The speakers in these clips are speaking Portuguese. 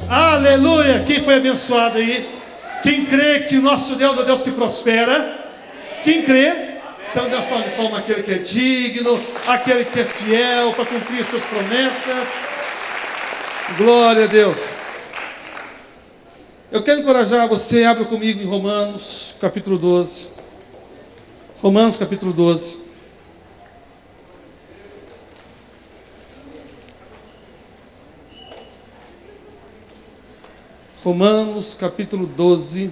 Aleluia! Quem foi abençoado aí? Quem crê que o nosso Deus é o Deus que prospera? Quem crê? Então Deus só como aquele que é digno, aquele que é fiel para cumprir suas promessas. Glória a Deus. Eu quero encorajar você, abra comigo em Romanos, capítulo 12. Romanos, capítulo 12. Romanos, capítulo 12.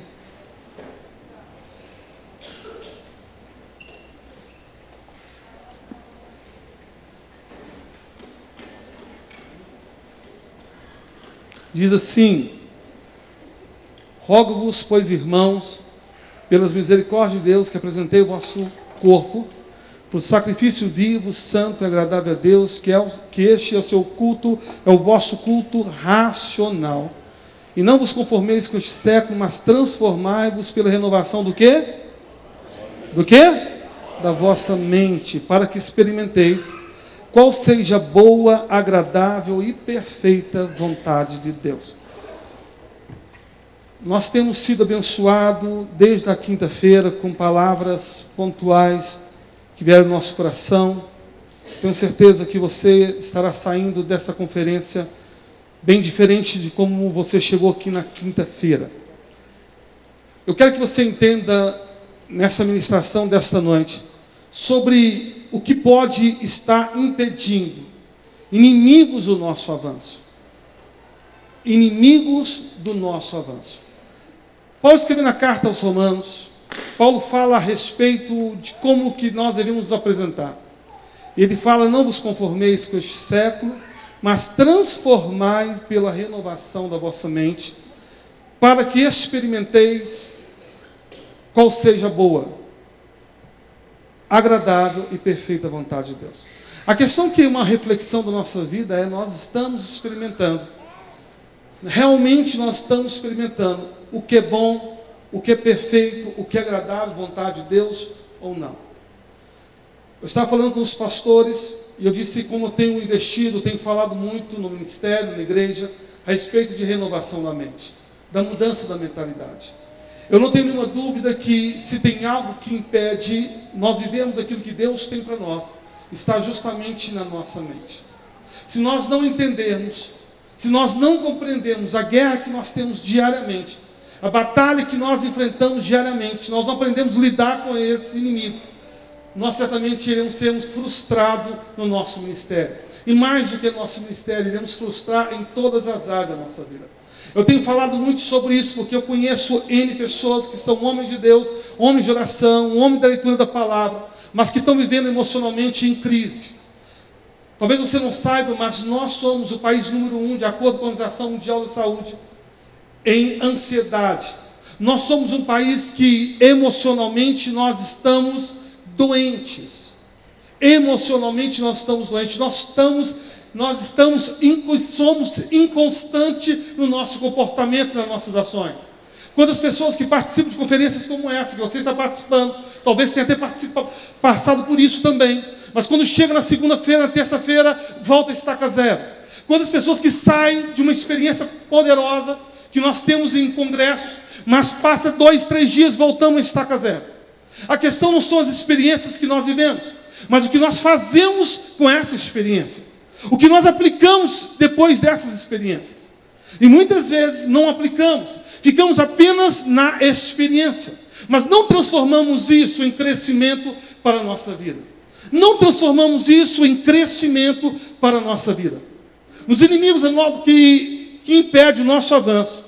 Diz assim: rogo-vos, pois, irmãos, pelas misericórdias de Deus, que apresentei o vosso corpo por sacrifício vivo, santo e agradável a Deus, que este é o seu culto, é o vosso culto racional. E não vos conformeis com este século, mas transformai-vos pela renovação do quê? Do quê? Da vossa mente, para que experimenteis qual seja a boa, agradável e perfeita vontade de Deus. Nós temos sido abençoados desde a quinta-feira com palavras pontuais que vieram do nosso coração. Tenho certeza que você estará saindo dessa conferência bem diferente de como você chegou aqui na quinta-feira. Eu quero que você entenda nessa ministração desta noite sobre o que pode estar impedindo inimigos do nosso avanço. Inimigos do nosso avanço. Paulo escreveu na carta aos Romanos, Paulo fala a respeito de como que nós devemos nos apresentar. Ele fala: não vos conformeis com este século, mas transformai pela renovação da vossa mente, para que experimenteis qual seja a boa, agradável e perfeita vontade de Deus. A questão que é uma reflexão da nossa vida é: nós estamos experimentando, realmente nós estamos experimentando o que é bom, o que é perfeito, o que é agradável, vontade de Deus ou não. Eu estava falando com os pastores e eu disse como eu tenho investido, tenho falado muito no ministério, na igreja, a respeito de renovação da mente, da mudança da mentalidade. Eu não tenho nenhuma dúvida que se tem algo que impede nós vivermos aquilo que Deus tem para nós, está justamente na nossa mente. Se nós não entendermos, se nós não compreendermos a guerra que nós temos diariamente, a batalha que nós enfrentamos diariamente, se nós não aprendemos a lidar com esse inimigo, nós certamente iremos sermos frustrados no nosso ministério. E mais do que no nosso ministério, iremos frustrar em todas as áreas da nossa vida. Eu tenho falado muito sobre isso, porque eu conheço N pessoas que são homens de Deus, homens de oração, homens da leitura da palavra, mas que estão vivendo emocionalmente em crise. Talvez você não saiba, mas nós somos o país número 1, de acordo com a Organização Mundial da Saúde, em ansiedade. Nós somos um país que emocionalmente nós estamos doentes. Emocionalmente nós estamos doentes. Somos inconstantes no nosso comportamento, nas nossas ações. Quando as pessoas que participam de conferências como essa, que você está participando, talvez tenha até passado por isso também, mas quando chega na segunda-feira, na terça-feira, volta a estaca zero. Quando as pessoas que saem de uma experiência poderosa, que nós temos em congressos, mas passa 2, 3 dias, voltamos a estaca zero. A questão não são as experiências que nós vivemos, mas o que nós fazemos com essa experiência. O que nós aplicamos depois dessas experiências. E muitas vezes não aplicamos, ficamos apenas na experiência, mas não transformamos isso em crescimento para a nossa vida. Não transformamos isso em crescimento para a nossa vida. Os inimigos que impedem o nosso avanço.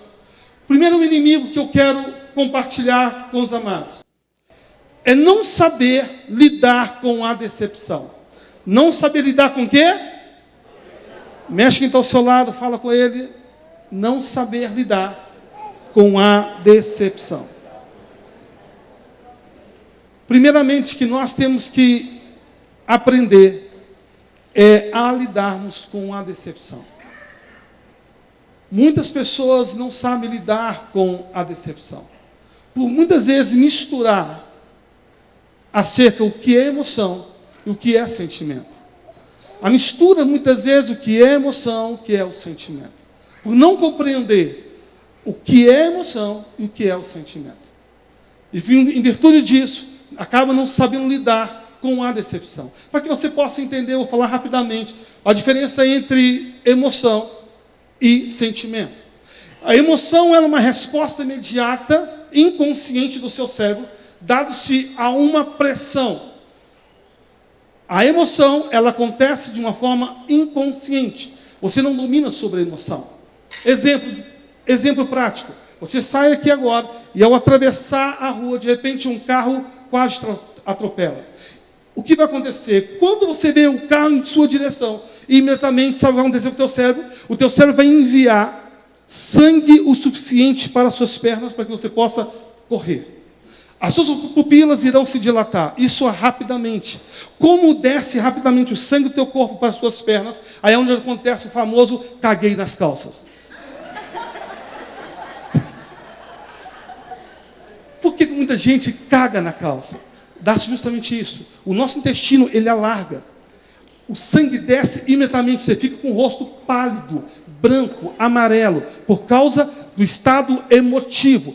Primeiro inimigo que eu quero compartilhar com os amados é não saber lidar com a decepção. Não saber lidar com o quê? Mexe quem está ao seu lado, fala com ele. Não saber lidar com a decepção. Primeiramente, que nós temos que aprender a lidarmos com a decepção. Muitas pessoas não sabem lidar com a decepção. Por muitas vezes misturar acerca do que é emoção e o que é sentimento. A mistura, muitas vezes, o que é emoção, o que é o sentimento. por não compreender o que é emoção e o que é o sentimento. E em virtude disso, acaba não sabendo lidar com a decepção. Para que você possa entender, eu vou falar rapidamente, a diferença entre emoção e sentimento. A emoção é uma resposta imediata, inconsciente do seu cérebro, dado-se a uma pressão. A emoção, ela acontece de uma forma inconsciente. Você não domina sobre a emoção. Exemplo prático. Você sai aqui agora e ao atravessar a rua, de repente um carro quase atropela. O que vai acontecer? Quando você vê o carro em sua direção, imediatamente, sabe o que vai acontecer com o teu cérebro? O teu cérebro vai enviar sangue o suficiente para as suas pernas para que você possa correr. As suas pupilas irão se dilatar, isso rapidamente. Como desce rapidamente o sangue do teu corpo para as suas pernas, aí é onde acontece o famoso caguei nas calças. Por que muita gente caga na calça? Dá-se justamente isso. O nosso intestino, ele alarga. O sangue desce imediatamente, você fica com o rosto pálido, branco, amarelo, por causa do estado emotivo.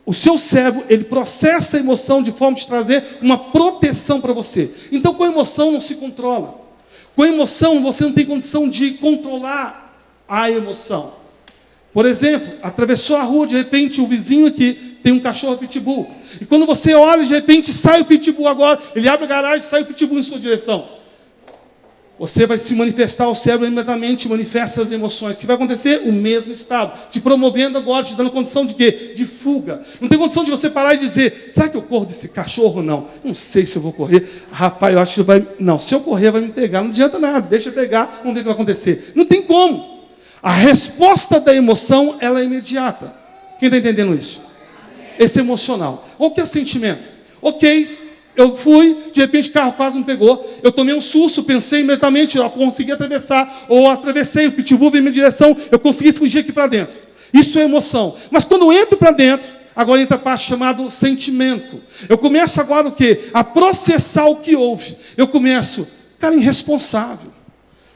O seu cérebro, ele processa a emoção de forma de trazer uma proteção para você. Então, com a emoção não se controla. Com a emoção, você não tem condição de controlar a emoção. Por exemplo, atravessou a rua, de repente, o vizinho aqui tem um cachorro pitbull. E quando você olha, de repente, sai o pitbull agora, ele abre a garagem e sai o pitbull em sua direção. Você vai se manifestar, o cérebro imediatamente manifesta as emoções. O que vai acontecer? O mesmo estado. Te promovendo agora, te dando condição de quê? De fuga. Não tem condição de você parar e dizer, será que eu corro desse cachorro ou não? Não sei se eu vou correr. Rapaz, eu acho que vai... Não, se eu correr vai me pegar. Não adianta nada, deixa eu pegar, vamos ver o que vai acontecer. Não tem como. A resposta da emoção, ela é imediata. Quem está entendendo isso? Esse emocional. O que é o sentimento? Ok, eu fui, de repente o carro quase me pegou, eu tomei um susto, pensei imediatamente, eu consegui atravessar, ou atravessei, o pitbull veio em minha direção, eu consegui fugir aqui para dentro. Isso é emoção. Mas quando eu entro para dentro, agora entra a parte chamada sentimento. Eu começo agora o quê? A processar o que houve. Eu começo, cara, irresponsável.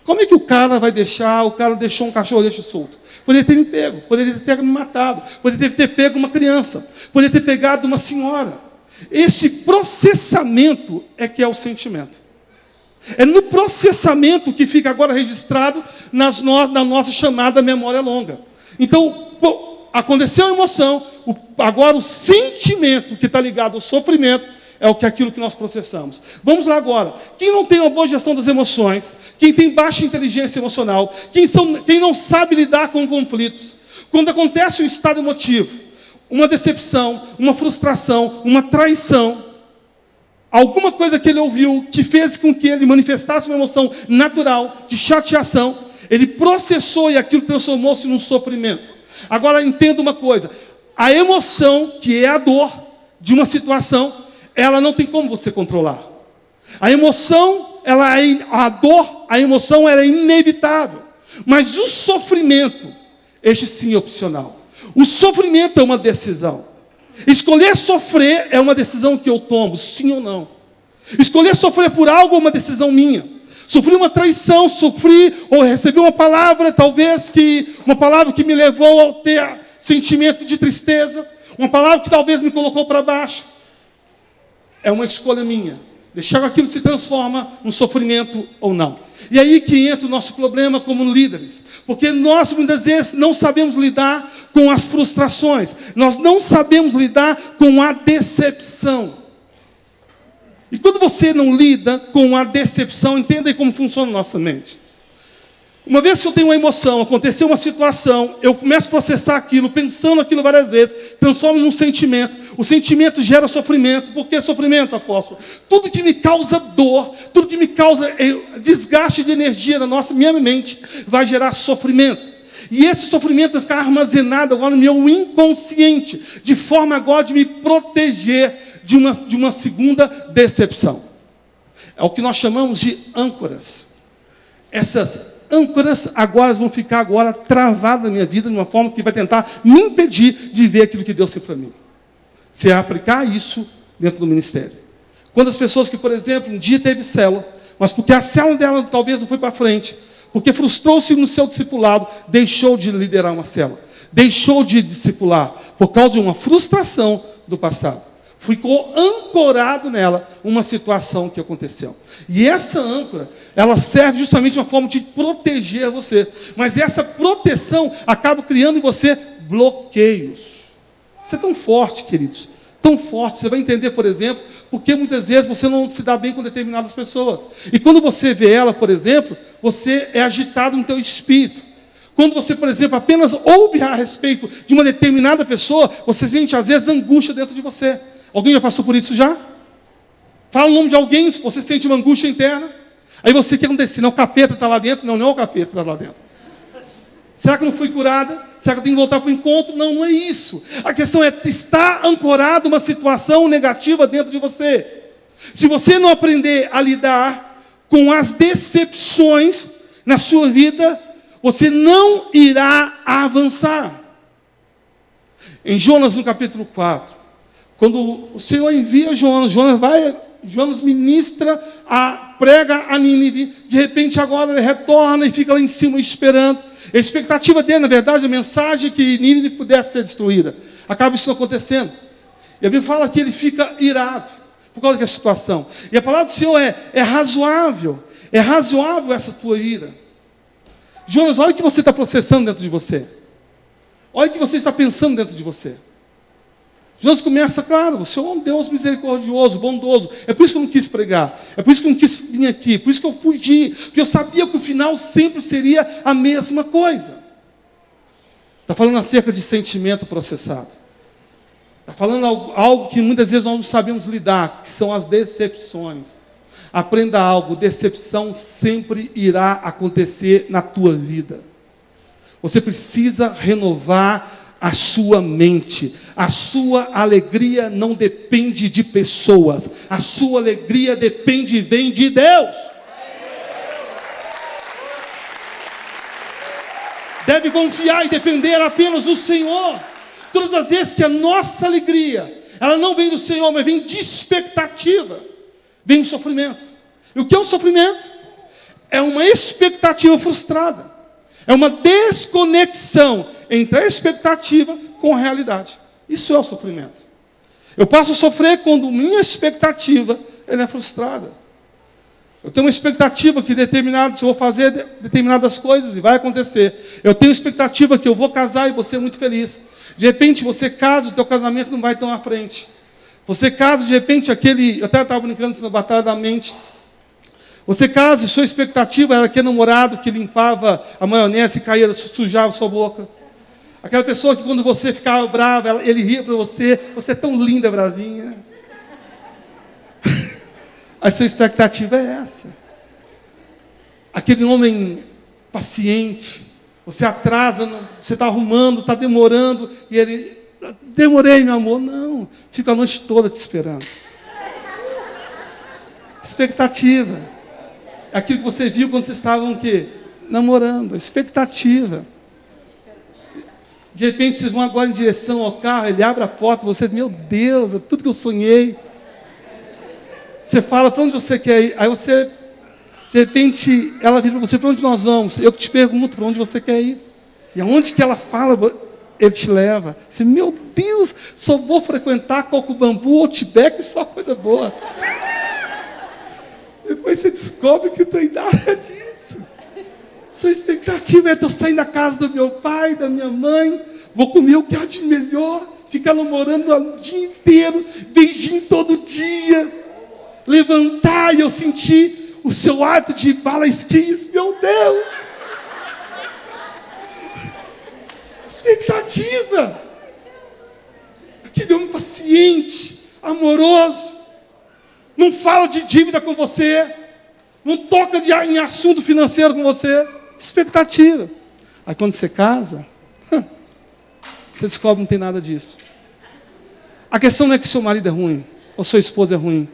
Como é que o cara vai deixar, o cara deixou um cachorro desse solto? Poderia ter me pego, poderia ter me matado, poderia ter pego uma criança, poderia ter pegado uma senhora. Esse processamento é que é o sentimento. É no processamento que fica agora registrado na nossa chamada memória longa. Então, aconteceu a emoção, agora o sentimento que está ligado ao sofrimento é aquilo que nós processamos. Vamos lá agora. Quem não tem uma boa gestão das emoções, quem tem baixa inteligência emocional, quem não sabe lidar com conflitos, quando acontece um estado emotivo, uma decepção, uma frustração, uma traição, alguma coisa que ele ouviu que fez com que ele manifestasse uma emoção natural de chateação, ele processou e aquilo transformou-se num sofrimento. Agora entenda uma coisa, a emoção, que é a dor de uma situação, ela não tem como você controlar. A emoção, a dor, a emoção ela é inevitável. Mas o sofrimento, este sim é opcional. O sofrimento é uma decisão. Escolher sofrer é uma decisão que eu tomo, sim ou não. Escolher sofrer por algo é uma decisão minha. Sofri uma traição, ou recebi uma palavra, uma palavra que me levou a ter sentimento de tristeza, uma palavra que talvez me colocou para baixo. É uma escolha minha. Deixar que aquilo se transforma num sofrimento ou não. E aí que entra o nosso problema como líderes. Porque nós, muitas vezes, não sabemos lidar com as frustrações. Nós não sabemos lidar com a decepção. E quando você não lida com a decepção, entenda aí como funciona a nossa mente. Uma vez que eu tenho uma emoção, aconteceu uma situação, eu começo a processar aquilo, pensando aquilo várias vezes, transformo num sentimento. O sentimento gera sofrimento. Por que sofrimento, apóstolo? Tudo que me causa dor, tudo que me causa desgaste de energia na minha mente, vai gerar sofrimento. E esse sofrimento vai ficar armazenado agora no meu inconsciente, de forma agora de me proteger de uma segunda decepção. É o que nós chamamos de âncoras. Essas âncoras agora vão ficar agora travadas na minha vida de uma forma que vai tentar me impedir de ver aquilo que Deus tem para mim. Se aplicar isso dentro do ministério. Quando as pessoas que, por exemplo, um dia teve célula, mas porque a célula dela talvez não foi para frente, porque frustrou-se no seu discipulado, deixou de liderar uma célula, deixou de discipular, por causa de uma frustração do passado. Ficou ancorado nela uma situação que aconteceu. E essa âncora, ela serve justamente de uma forma de proteger você. Mas essa proteção acaba criando em você bloqueios. Isso é tão forte, queridos. Tão forte. Você vai entender, por exemplo, porque muitas vezes você não se dá bem com determinadas pessoas. E quando você vê ela, por exemplo, você é agitado no teu espírito. Quando você, por exemplo, apenas ouve a respeito de uma determinada pessoa, você sente, às vezes, angústia dentro de você. Alguém já passou por isso já? Fala o nome de alguém, se você sente uma angústia interna. Aí você, o que acontece? Não, o capeta está lá dentro? Não, não é o capeta que está lá dentro. Será que eu não fui curada? Será que eu tenho que voltar para o encontro? Não, não é isso. A questão é, está ancorada uma situação negativa dentro de você. Se você não aprender a lidar com as decepções na sua vida, você não irá avançar. Em Jonas, no capítulo 4, quando o Senhor envia Jonas ministra, prega a Nínive, de repente agora ele retorna e fica lá em cima esperando. A expectativa dele, na verdade, a mensagem é que Nínive pudesse ser destruída. Acaba isso não acontecendo. E a Bíblia fala que ele fica irado por causa dessa situação. E a palavra do Senhor é razoável essa tua ira. Jonas, olha o que você está processando dentro de você. Olha o que você está pensando dentro de você. Jonas começa, claro, o Senhor é um Deus misericordioso, bondoso. É por isso que eu não quis pregar. É por isso que eu não quis vir aqui. Por isso que eu fugi. Porque eu sabia que o final sempre seria a mesma coisa. Está falando acerca de sentimento processado. Está falando algo que muitas vezes nós não sabemos lidar, que são as decepções. Aprenda algo, decepção sempre irá acontecer na tua vida. Você precisa renovar a sua mente. A sua alegria não depende de pessoas. A sua alegria depende e vem de Deus. Deve confiar e depender apenas do Senhor. Todas as vezes que a nossa alegria, ela não vem do Senhor, mas vem de expectativa, vem do sofrimento. E o que é o sofrimento? É uma expectativa frustrada. É uma desconexão entre a expectativa com a realidade. Isso é o sofrimento. Eu passo a sofrer quando minha expectativa ela é frustrada. Eu tenho uma expectativa que eu vou fazer determinadas coisas e vai acontecer. Eu tenho expectativa que eu vou casar e vou ser muito feliz. De repente você casa, o teu casamento não vai tão à frente. Você casa, de repente, eu até estava brincando isso na batalha da mente. Você casa e sua expectativa era aquele namorado que limpava a maionese e caía, sujava a sua boca. Aquela pessoa que quando você ficava brava, ele ria para você. Você é tão linda, bravinha. A sua expectativa é essa. Aquele homem paciente. Você atrasa, você está arrumando, está demorando. E ele, demorei, meu amor. Não, fica a noite toda te esperando. Expectativa. Aquilo que você viu quando vocês estavam o quê? Namorando. Expectativa. De repente vocês vão agora em direção ao carro, ele abre a porta, você diz, meu Deus, é tudo que eu sonhei. Você fala, para onde você quer ir? Aí você, de repente, ela diz para você, para onde nós vamos? Eu te pergunto, para onde você quer ir? E aonde que ela fala, ele te leva. Você, meu Deus, só vou frequentar Coco Bambu ou Outback, só coisa boa. Depois você descobre que não tem nada disso. Sua expectativa é, eu sair da casa do meu pai, da minha mãe, vou comer o que há de melhor, ficar namorando o dia inteiro, beijinho todo dia, levantar e eu sentir o seu ato de bala skis, meu Deus! Expectativa! Aquele homem paciente, amoroso, não fala de dívida com você, não toca em assunto financeiro com você. Expectativa. Aí quando você casa, você descobre que não tem nada disso. A questão não é que seu marido é ruim, ou sua esposa é ruim.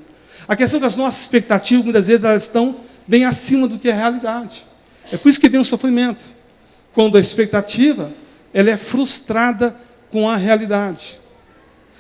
A questão é que as nossas expectativas, muitas vezes, elas estão bem acima do que é a realidade. É por isso que vem o sofrimento. Quando a expectativa, ela é frustrada com a realidade.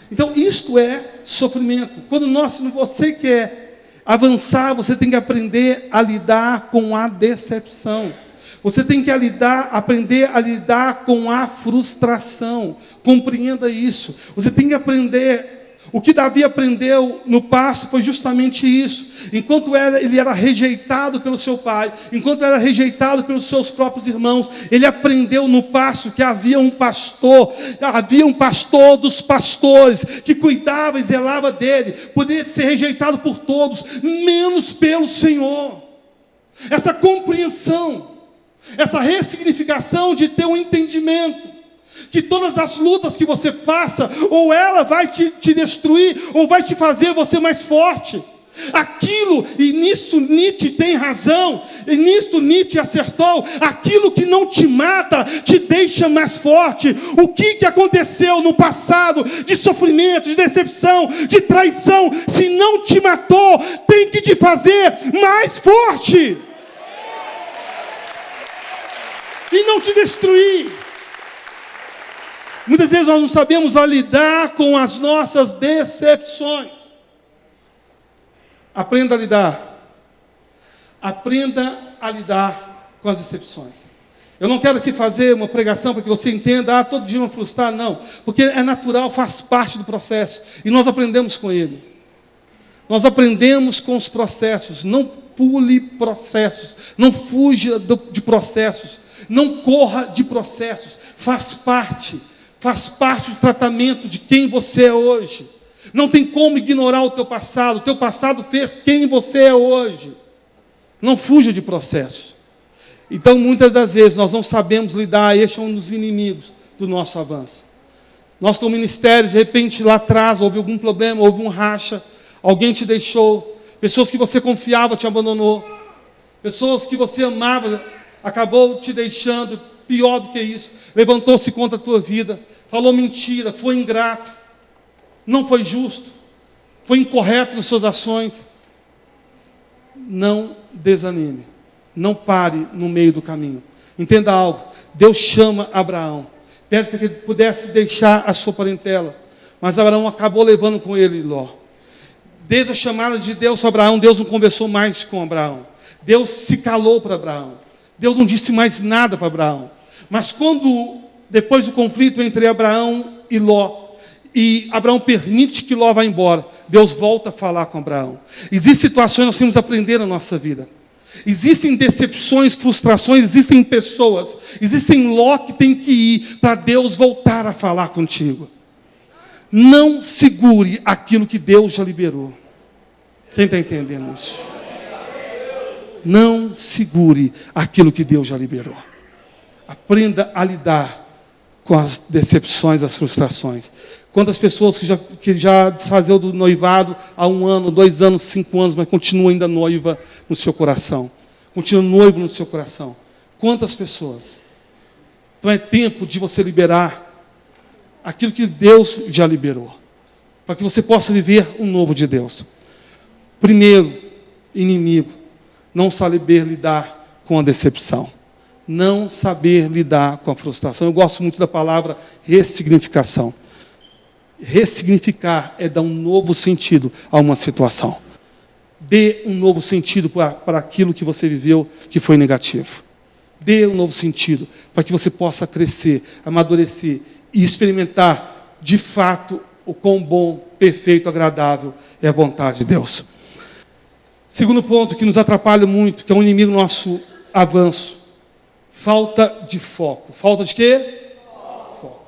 Então, isto é sofrimento. Quando você quer avançar, você tem que aprender a lidar com a decepção. Você tem que aprender a lidar com a frustração. Compreenda isso. Você tem que aprender. O que Davi aprendeu no pasto foi justamente isso. Enquanto ele era rejeitado pelo seu pai, enquanto era rejeitado pelos seus próprios irmãos, ele aprendeu no pasto que havia um pastor dos pastores, que cuidava e zelava dele. Poderia ser rejeitado por todos, menos pelo Senhor. Essa compreensão, essa ressignificação de ter um entendimento, que todas as lutas que você passa, ou ela vai te destruir, ou vai te fazer você mais forte. Aquilo, e nisso Nietzsche tem razão, e nisso Nietzsche acertou, aquilo que não te mata, te deixa mais forte. O que aconteceu no passado, de sofrimento, de decepção, de traição, se não te matou, tem que te fazer mais forte. E não te destruir. Muitas vezes nós não sabemos lidar com as nossas decepções. Aprenda a lidar. Aprenda a lidar com as decepções. Eu não quero aqui fazer uma pregação para que você entenda, todo dia me frustrar, não. Porque é natural, faz parte do processo. E nós aprendemos com ele. Nós aprendemos com os processos. Não pule processos. Não fuja de processos. Não corra de processos. Faz parte do tratamento de quem você é hoje. Não tem como ignorar o teu passado fez quem você é hoje. Não fuja de processos. Então, muitas das vezes, nós não sabemos lidar, este é um dos inimigos do nosso avanço. Nós, como ministério, de repente, lá atrás, houve algum problema, houve um racha, alguém te deixou, pessoas que você confiava te abandonou, pessoas que você amava, acabou te deixando. Pior do que isso, levantou-se contra a tua vida, falou mentira, foi ingrato, não foi justo, foi incorreto nas suas ações. Não desanime, não pare no meio do caminho. Entenda algo, Deus chama Abraão, pede para que ele pudesse deixar a sua parentela, mas Abraão acabou levando com ele Ló. Desde a chamada de Deus para Abraão, Deus não conversou mais com Abraão, Deus se calou para Abraão. Deus não disse mais nada para Abraão. Mas depois do conflito entre Abraão e Ló, e Abraão permite que Ló vá embora, Deus volta a falar com Abraão. Existem situações que nós temos que aprender na nossa vida. Existem decepções, frustrações, existem pessoas, existem Ló que tem que ir para Deus voltar a falar contigo. Não segure aquilo que Deus já liberou. Quem está entendendo isso? Não segure aquilo que Deus já liberou. Aprenda a lidar com as decepções, as frustrações. Quantas pessoas que já desfazeu do noivado há 1 ano, 2 anos, 5 anos, mas continua ainda noiva no seu coração. Continua noivo no seu coração. Quantas pessoas? Então é tempo de você liberar aquilo que Deus já liberou. Para que você possa viver o novo de Deus. Primeiro, inimigo. Não saber lidar com a decepção. Não saber lidar com a frustração. Eu gosto muito da palavra ressignificação. Ressignificar é dar um novo sentido a uma situação. Dê um novo sentido para aquilo que você viveu que foi negativo. Dê um novo sentido para que você possa crescer, amadurecer e experimentar de fato o quão bom, perfeito, agradável é a vontade de Deus. Segundo ponto que nos atrapalha muito, que é um inimigo do nosso avanço. Falta de foco. Falta de quê? Foco.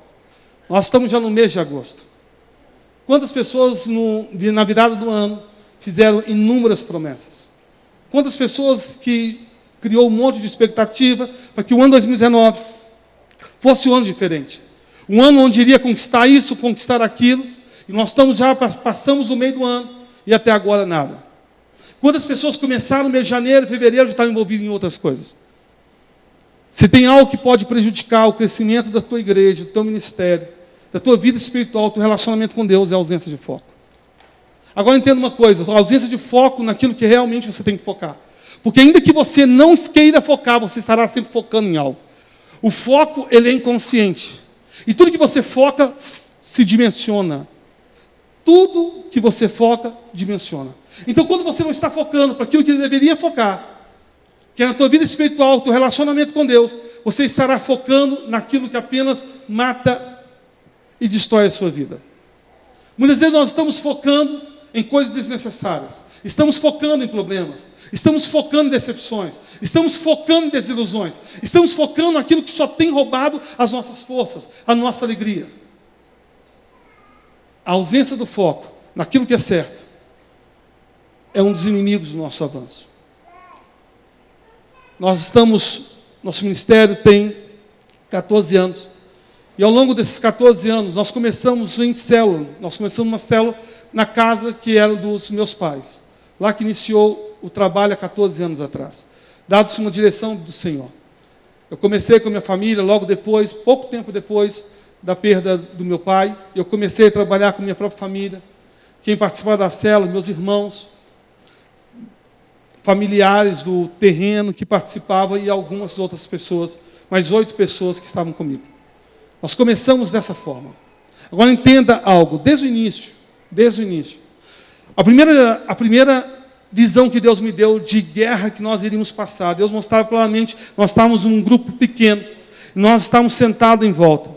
Nós estamos já no mês de agosto. Quantas pessoas na virada do ano fizeram inúmeras promessas? Quantas pessoas que criou um monte de expectativa para que o ano 2019 fosse um ano diferente? Um ano onde iria conquistar isso, conquistar aquilo. E nós passamos o meio do ano e até agora nada. Quantas pessoas começaram no mês de janeiro, fevereiro, já estavam envolvidas em outras coisas? Se tem algo que pode prejudicar o crescimento da tua igreja, do teu ministério, da tua vida espiritual, do teu relacionamento com Deus, é a ausência de foco. Agora entenda uma coisa, a ausência de foco naquilo que realmente você tem que focar. Porque ainda que você não queira focar, você estará sempre focando em algo. O foco, ele é inconsciente. E tudo que você foca, se dimensiona. Tudo que você foca, dimensiona. Então, quando você não está focando para aquilo que deveria focar, que é na tua vida espiritual, teu relacionamento com Deus, você estará focando naquilo que apenas mata e destrói a sua vida. Muitas vezes nós estamos focando em coisas desnecessárias, estamos focando em problemas, estamos focando em decepções, estamos focando em desilusões, estamos focando naquilo que só tem roubado as nossas forças, a nossa alegria. A ausência do foco naquilo que é certo é um dos inimigos do nosso avanço. Nosso ministério tem 14 anos. E ao longo desses 14 anos, nós começamos em célula. Nós começamos uma célula na casa que era dos meus pais. Lá que iniciou o trabalho há 14 anos atrás. Dado-se uma direção do Senhor. Eu comecei com a minha família, logo depois, pouco tempo depois da perda do meu pai, eu comecei a trabalhar com minha própria família. Quem participava da célula, meus irmãos, familiares do terreno que participavam e algumas outras pessoas, mais 8 pessoas que estavam comigo. Nós começamos dessa forma. Agora entenda algo, desde o início, a primeira visão que Deus me deu de guerra que nós iríamos passar, Deus mostrava claramente, nós estávamos num grupo pequeno, nós estávamos sentados em volta,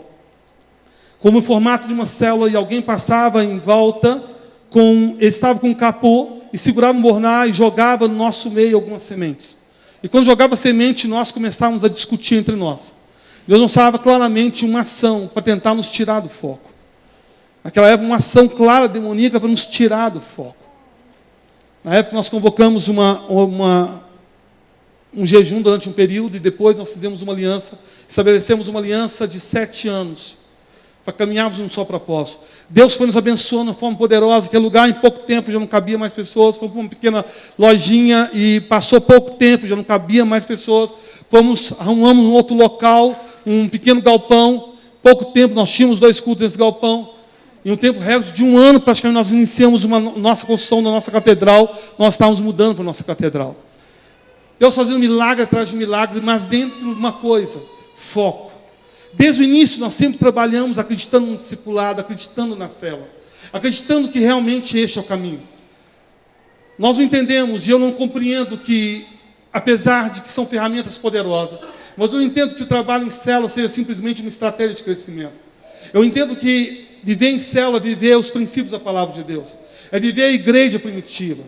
como o formato de uma célula, e alguém passava em volta, ele estava com um capô, e segurava um borná e jogava no nosso meio algumas sementes. E quando jogava semente, nós começávamos a discutir entre nós. Deus mostrava claramente uma ação para tentar nos tirar do foco. Naquela época, uma ação clara, demoníaca, para nos tirar do foco. Na época, nós convocamos um jejum durante um período, e depois nós fizemos uma aliança, estabelecemos uma aliança de 7 anos, para caminharmos num só propósito. Deus foi nos abençoando de uma forma poderosa, aquele lugar em pouco tempo já não cabia mais pessoas, fomos para uma pequena lojinha e passou pouco tempo, já não cabia mais pessoas, arrumamos um outro local, um pequeno galpão, pouco tempo nós tínhamos 2 cultos nesse galpão, em um tempo recorde de 1 ano praticamente nós iniciamos nossa construção da nossa catedral, nós estávamos mudando para a nossa catedral. Deus fazendo milagre atrás de milagre, mas dentro de uma coisa, foco. Desde o início, nós sempre trabalhamos acreditando no discipulado, acreditando na célula, acreditando que realmente este é o caminho. Nós não entendemos, e eu não compreendo que, apesar de que são ferramentas poderosas, mas eu não entendo que o trabalho em célula seja simplesmente uma estratégia de crescimento. Eu entendo que viver em célula é viver os princípios da palavra de Deus, é viver a igreja primitiva.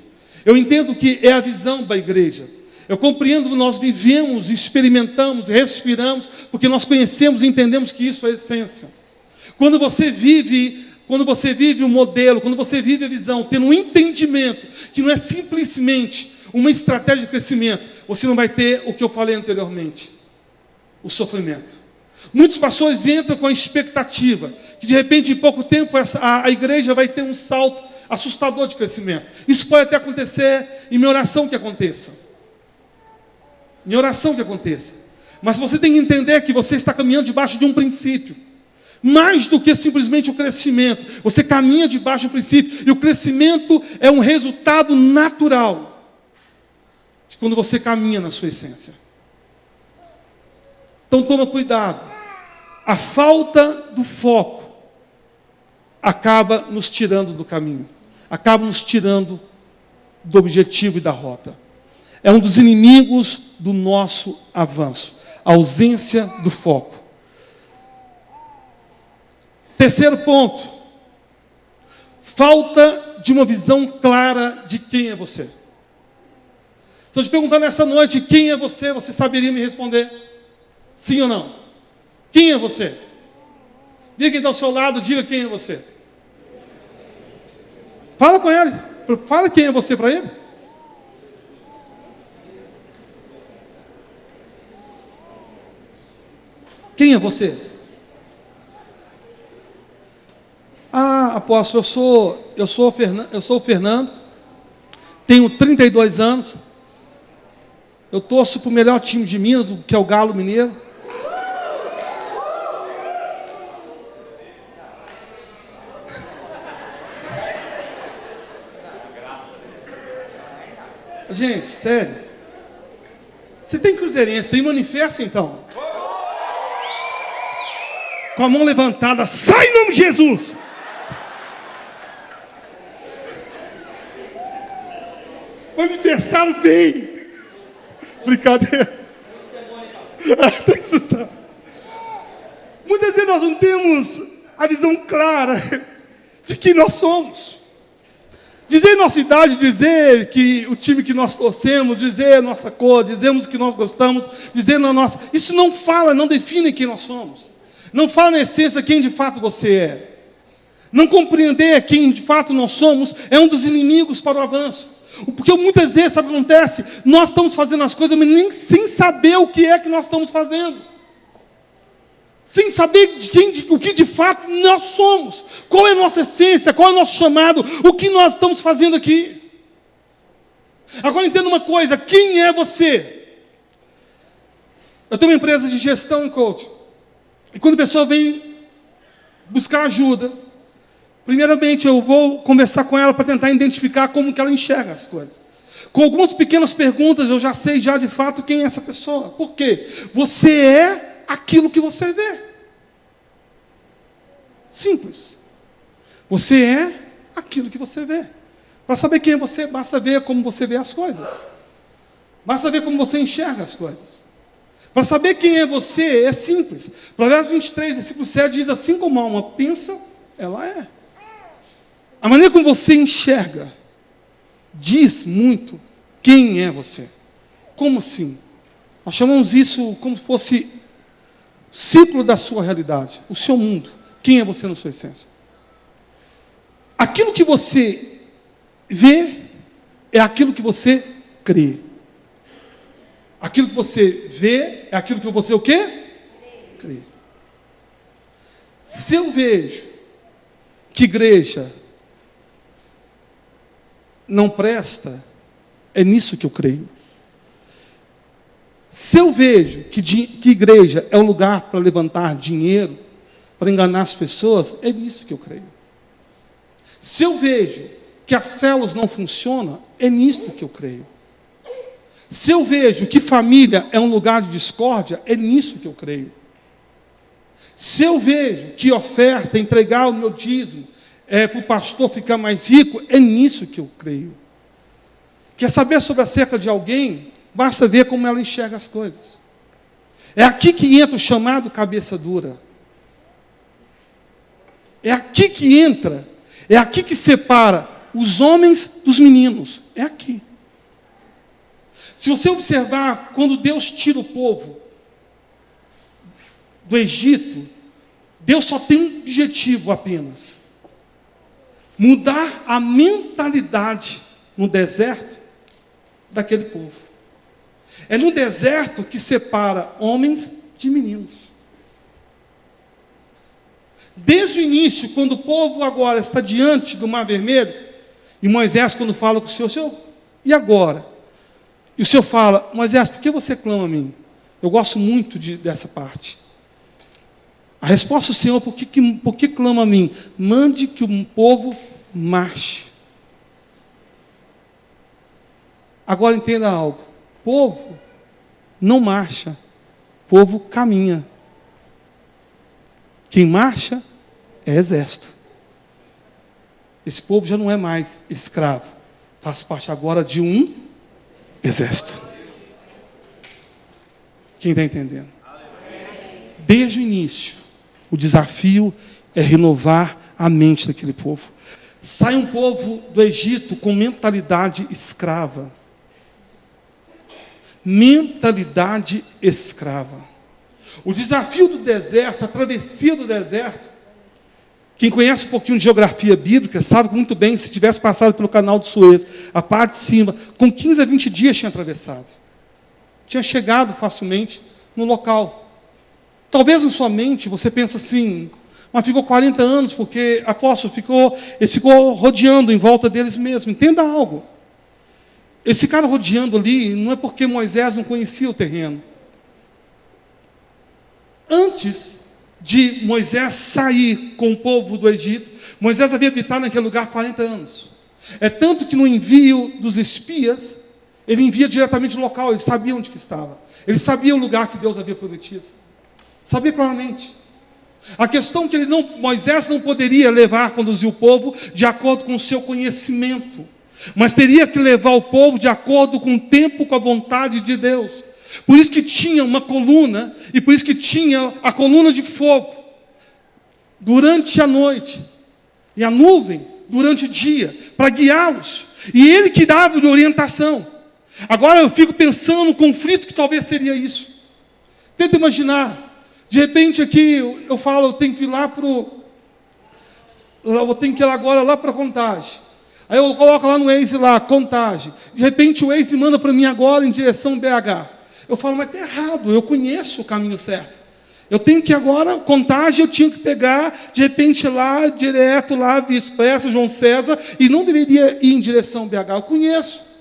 Eu entendo que é a visão da igreja. Eu compreendo que nós vivemos, experimentamos, respiramos, porque nós conhecemos e entendemos que isso é a essência. Quando você vive o modelo, quando você vive a visão, tendo um entendimento que não é simplesmente uma estratégia de crescimento, você não vai ter o que eu falei anteriormente, o sofrimento. Muitos pastores entram com a expectativa que de repente em pouco tempo a igreja vai ter um salto assustador de crescimento. Isso pode até acontecer, e minha oração que aconteça. Mas você tem que entender que você está caminhando debaixo de um princípio. Mais do que simplesmente o crescimento. Você caminha debaixo de um princípio. E o crescimento é um resultado natural de quando você caminha na sua essência. Então toma cuidado. A falta do foco acaba nos tirando do caminho. Acaba nos tirando do objetivo e da rota. É um dos inimigos do nosso avanço. A ausência do foco. Terceiro ponto. Falta de uma visão clara de quem é você. Se eu te perguntar nessa noite quem é você, você saberia me responder? Sim ou não? Quem é você? Diga quem está ao seu lado, diga quem é você. Fala com ele. Fala quem é você para ele. Quem é você? Ah, apóstolo, eu sou o Fernando, tenho 32 anos, eu torço para o melhor time de Minas, que é o Galo Mineiro. Gente, sério. Você tem cruzeirense aí, manifesta então. Com a mão levantada, sai em nome de Jesus. Manifestaram bem. Brincadeira. Muitas vezes nós não temos a visão clara de quem nós somos. Dizer nossa idade, dizer que o time que nós torcemos, dizer a nossa cor, dizemos o que nós gostamos, dizer na nossa... Isso não fala, não define quem nós somos. Não fala na essência quem de fato você é. Não compreender quem de fato nós somos é um dos inimigos para o avanço. Porque muitas vezes, sabe o que acontece? Nós estamos fazendo as coisas, mas nem sem saber o que é que nós estamos fazendo. Sem saber o que de fato nós somos. Qual é a nossa essência, qual é o nosso chamado, o que nós estamos fazendo aqui. Agora entenda uma coisa, quem é você? Eu tenho uma empresa de gestão e coaching. E quando a pessoa vem buscar ajuda, primeiramente eu vou conversar com ela para tentar identificar como que ela enxerga as coisas. Com algumas pequenas perguntas eu já sei já de fato quem é essa pessoa. Por quê? Você é aquilo que você vê. Simples. Você é aquilo que você vê. Para saber quem é você, basta ver como você vê as coisas. Basta ver como você enxerga as coisas. Para saber quem é você, é simples. Provérbios 23, versículo 7 diz: assim como a alma pensa, ela é. A maneira como você enxerga diz muito quem é você. Como assim? Nós chamamos isso como se fosse o ciclo da sua realidade, o seu mundo. Quem é você na sua essência? Aquilo que você vê é aquilo que você crê. Aquilo que você vê é aquilo que você o quê? Crê. Se eu vejo que igreja não presta, é nisso que eu creio. Se eu vejo que igreja é um lugar para levantar dinheiro, para enganar as pessoas, é nisso que eu creio. Se eu vejo que as células não funcionam, é nisso que eu creio. Se eu vejo que família é um lugar de discórdia, é nisso que eu creio. Se eu vejo que oferta, entregar o meu dízimo, para o pastor ficar mais rico, é nisso que eu creio. Quer saber sobre acerca de alguém? Basta ver como ela enxerga as coisas. É aqui que entra o chamado cabeça dura. É aqui que entra, é aqui que separa os homens dos meninos. É aqui. Se você observar, quando Deus tira o povo do Egito, Deus só tem um objetivo apenas: mudar a mentalidade no deserto daquele povo. É no deserto que separa homens de meninos. Desde o início, quando o povo agora está diante do Mar Vermelho, e Moisés, quando fala com o Senhor, e agora? E o Senhor fala: Moisés, por que você clama a mim? Eu gosto muito dessa parte. A resposta do Senhor: por que clama a mim? Mande que o povo marche. Agora entenda algo: povo não marcha, povo caminha. Quem marcha é exército. Esse povo já não é mais escravo, faz parte agora de um exército. Quem está entendendo? Desde o início, o desafio é renovar a mente daquele povo. Sai um povo do Egito com mentalidade escrava. Mentalidade escrava. O desafio do deserto, a travessia do deserto, quem conhece um pouquinho de geografia bíblica sabe muito bem, se tivesse passado pelo canal de Suez, a parte de cima, com 15 a 20 dias tinha atravessado. Tinha chegado facilmente no local. Talvez na sua mente você pense assim: mas ficou 40 anos, porque, apóstolo, eles ficou rodeando em volta deles mesmo. Entenda algo. Eles ficaram rodeando ali, não é porque Moisés não conhecia o terreno. Antes de Moisés sair com o povo do Egito, Moisés havia habitado naquele lugar 40 anos. É tanto que no envio dos espias, ele envia diretamente no local, ele sabia onde que estava. Ele sabia o lugar que Deus havia prometido. Sabia claramente. A questão que Moisés não poderia conduzir o povo de acordo com o seu conhecimento. mas teria que levar o povo de acordo com o tempo, com a vontade de Deus. Por isso que tinha uma coluna, e por isso que tinha a coluna de fogo durante a noite, e a nuvem durante o dia, para guiá-los. E ele que dava de orientação. Agora eu fico pensando no conflito que talvez seria isso. Tenta imaginar, de repente aqui eu falo, eu tenho que ir lá eu tenho que ir agora lá para Contagem. Aí eu coloco lá no Waze lá, Contagem. De repente o Waze manda para mim agora em direção BH. Eu falo, mas está errado, eu conheço o caminho certo. Eu tenho que agora, Contagem, eu tinha que pegar, de repente lá, direto lá, Via Expressa, João César, e não deveria ir em direção BH, eu conheço.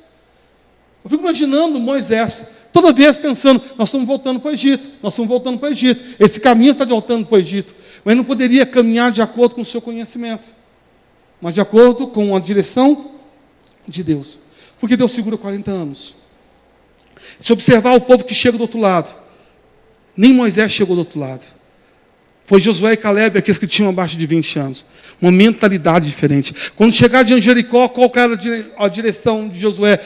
Eu fico imaginando Moisés, toda vez pensando, nós estamos voltando para o Egito, nós estamos voltando para o Egito, esse caminho está voltando para o Egito, mas não poderia caminhar de acordo com o seu conhecimento, mas de acordo com a direção de Deus, porque Deus segura 40 anos. Se observar o povo que chega do outro lado, nem Moisés chegou do outro lado. Foi Josué e Caleb, aqueles que tinham abaixo de 20 anos. Uma mentalidade diferente. Quando chegar de Jericó, qual era a direção de Josué?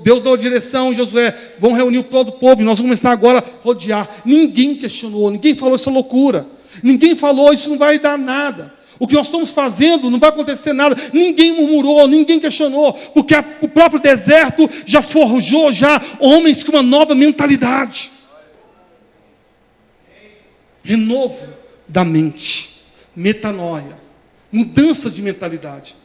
Deus deu a direção, Josué, vão reunir todo o povo, e nós vamos começar agora a rodear. Ninguém questionou, ninguém falou isso é loucura. Ninguém falou, isso não vai dar nada. O que nós estamos fazendo não vai acontecer nada. Ninguém murmurou, ninguém questionou, porque o próprio deserto já forjou homens com uma nova mentalidade. Renovo da mente, metanoia, mudança de mentalidade.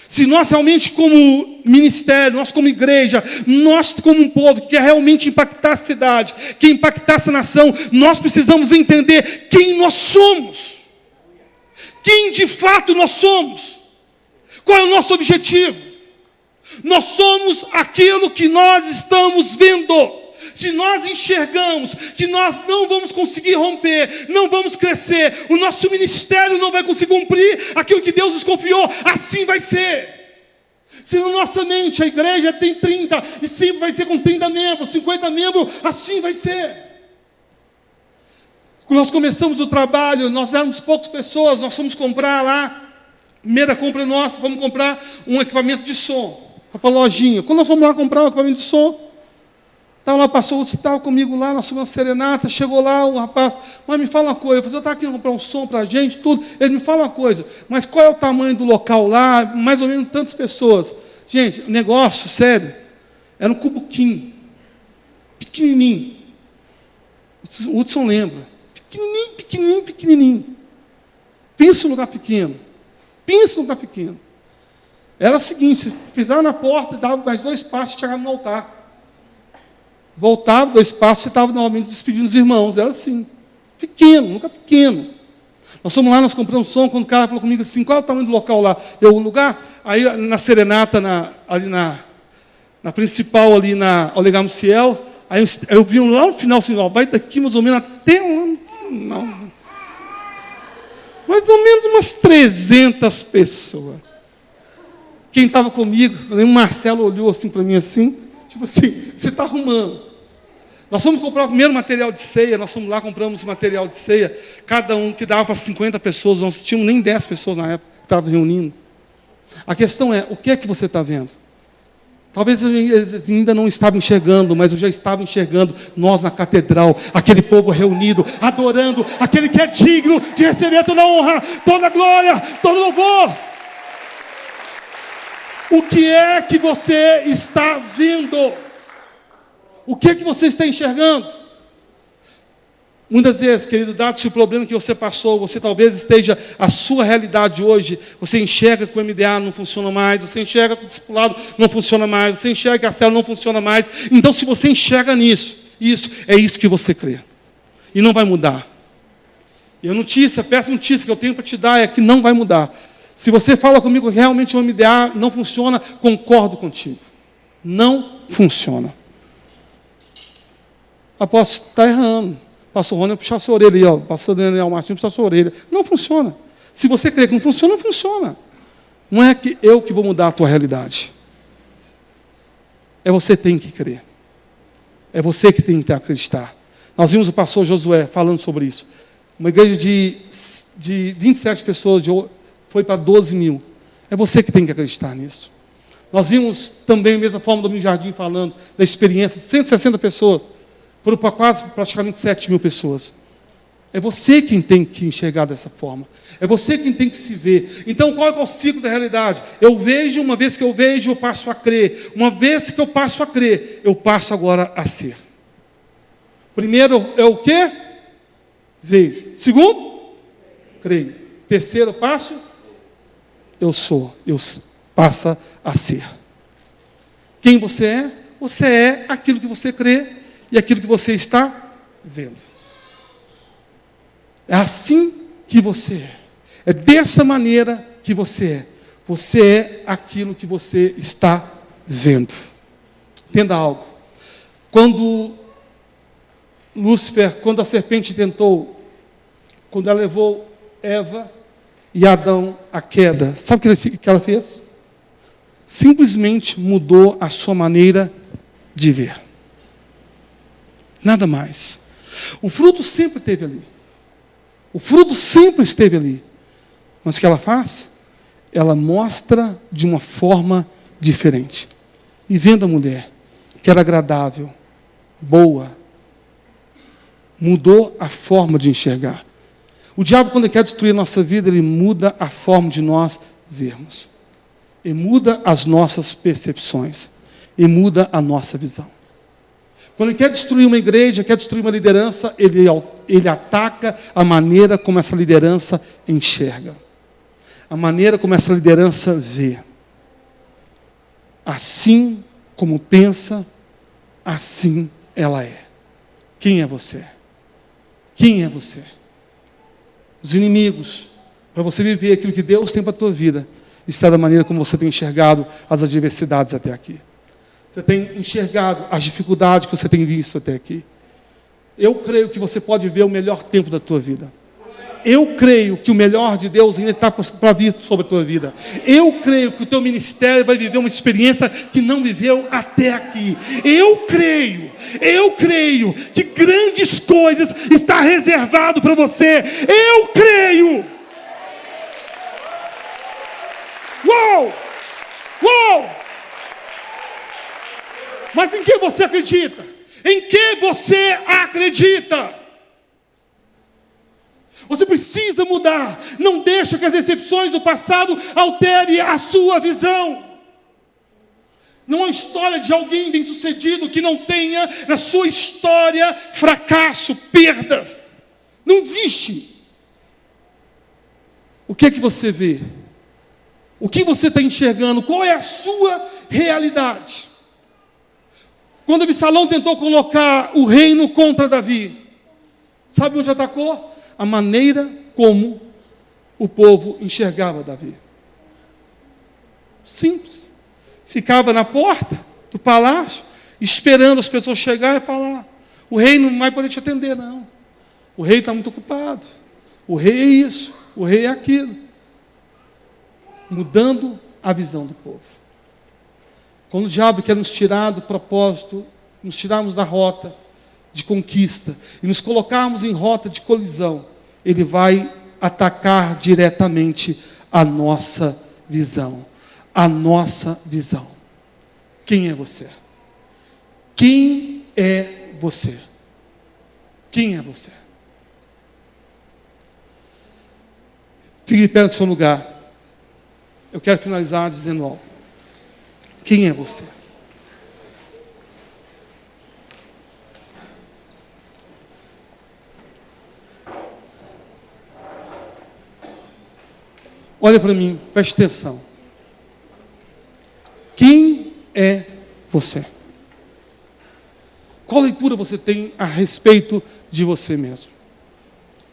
Se nós realmente como ministério, nós como igreja, nós como um povo que quer realmente impactar a cidade, quer impactar essa nação, nós precisamos entender quem nós somos. Quem de fato nós somos. Qual é o nosso objetivo? Nós somos aquilo que nós estamos vendo. Se nós enxergamos que nós não vamos conseguir romper, não vamos crescer, o nosso ministério não vai conseguir cumprir aquilo que Deus nos confiou, assim vai ser. Se na nossa mente a igreja tem 30, e sempre vai ser com 30 membros, 50 membros, assim vai ser. Quando nós começamos o trabalho, nós éramos poucas pessoas, nós fomos comprar lá, primeira compra nossa, vamos comprar um equipamento de som, para a lojinha. Quando nós fomos lá comprar um equipamento de som, estava lá, passou, você estava comigo lá, nós fomos uma serenata, chegou lá o rapaz, mas me fala uma coisa, eu falei, eu estava querendo comprar um som para a gente, tudo, ele me fala uma coisa, mas qual é o tamanho do local lá, mais ou menos tantas pessoas. Gente, negócio, sério, era um cubuquinho, pequenininho, o Hudson lembra, pequenininho, pensa no lugar pequeno, era o seguinte, você pisava na porta, dava mais 2 passos e chegava no altar. Voltava 2 passos e estava novamente despedindo os irmãos. Era assim, pequeno, nunca pequeno. Nós fomos lá, nós compramos som, quando o cara falou comigo assim, qual é o tamanho do local lá? O lugar, aí na serenata, ali na principal, ali na Olegar Maciel, aí eu vi lá no final assim, ó, vai daqui mais ou menos até lá no final. Mais ou menos umas 300 pessoas. Quem estava comigo, o Marcelo olhou assim para mim assim, tipo assim, você está arrumando. Nós fomos comprar o primeiro material de ceia, nós fomos lá, compramos material de ceia, cada um que dava para 50 pessoas, nós não tínhamos nem 10 pessoas na época que estavam reunindo. A questão é, o que é que você está vendo? Talvez eles ainda não estavam enxergando, mas eu já estava enxergando nós na catedral, aquele povo reunido, adorando, aquele que é digno de receber toda a honra, toda a glória, todo o louvor. O que é que você está vendo? O que é que você está enxergando? Muitas vezes, querido, dado-se o problema que você passou, você talvez esteja, a sua realidade hoje, você enxerga que o MDA não funciona mais, você enxerga que o discipulado não funciona mais, você enxerga que a célula não funciona mais. Então, se você enxerga é isso que você crê. E não vai mudar. E a péssima notícia que eu tenho para te dar é que não vai mudar. Se você fala comigo que realmente o MDA não funciona, concordo contigo. Não funciona. Apóstolo, está errando. Pastor Rony puxar a sua orelha aí, ó. Pastor Daniel Martins puxar a sua orelha. Não funciona. Se você crê que não funciona, não funciona. Não é que eu que vou mudar a tua realidade. É você que tem que crer. É você que tem que acreditar. Nós vimos o pastor Josué falando sobre isso. Uma igreja de 27 pessoas foi para 12 mil. É você que tem que acreditar nisso. Nós vimos também a mesma forma do Domingo Jardim falando da experiência de 160 pessoas. Foram para quase praticamente 7 mil pessoas. É você quem tem que enxergar dessa forma. É você quem tem que se ver. Então, qual é o ciclo da realidade? Eu vejo, uma vez que eu vejo, eu passo a crer. Uma vez que eu passo a crer, eu passo agora a ser. Primeiro é o quê? Vejo. Segundo, creio. Terceiro passo, eu sou. Eu passa a ser. Quem você é? Você é aquilo que você crê e aquilo que você está vendo. É assim que você é. É dessa maneira que você é. Você é aquilo que você está vendo. Entenda algo. Quando Lúcifer, quando a serpente tentou, quando ela levou Eva e Adão à queda, sabe o que ela fez? Simplesmente mudou a sua maneira de ver. Nada mais. O fruto sempre esteve ali. O fruto sempre esteve ali. Mas o que ela faz? Ela mostra de uma forma diferente. E vendo a mulher, que era agradável, boa, mudou a forma de enxergar. O diabo, quando ele quer destruir a nossa vida, ele muda a forma de nós vermos. Ele muda as nossas percepções. E muda a nossa visão. Quando ele quer destruir uma igreja, quer destruir uma liderança, ele ataca a maneira como essa liderança enxerga. A maneira como essa liderança vê. Assim como pensa, assim ela é. Quem é você? Quem é você? Os inimigos, para você viver aquilo que Deus tem para a tua vida, está da maneira como você tem enxergado as adversidades até aqui. Você tem enxergado as dificuldades que você tem visto até aqui. Eu creio que você pode ver o melhor tempo da tua vida. Eu creio que o melhor de Deus ainda está para vir sobre a tua vida. Eu creio que o teu ministério vai viver uma experiência que não viveu até aqui. Eu creio que grandes coisas estão reservadas para você. Eu creio. Uou! Uou! Mas em que você acredita? Em que você acredita? Você precisa mudar. Não deixa que as decepções do passado alterem a sua visão. Não é uma história de alguém bem-sucedido que não tenha na sua história fracasso, perdas. Não existe. O que é que você vê? O que você está enxergando? Qual é a sua realidade? Quando Absalão tentou colocar o reino contra Davi, sabe onde atacou? A maneira como o povo enxergava Davi. Simples. Ficava na porta do palácio, esperando as pessoas chegarem e falar: o rei não vai poder te atender, não. O rei está muito ocupado. O rei é isso, o rei é aquilo. Mudando a visão do povo. Quando o diabo quer nos tirar do propósito, nos tirarmos da rota de conquista e nos colocarmos em rota de colisão, ele vai atacar diretamente a nossa visão. A nossa visão. Quem é você? Quem é você? Quem é você? Fique de pé no seu lugar. Eu quero finalizar dizendo algo. Quem é você? Olha para mim, preste atenção. Quem é você? Qual leitura você tem a respeito de você mesmo?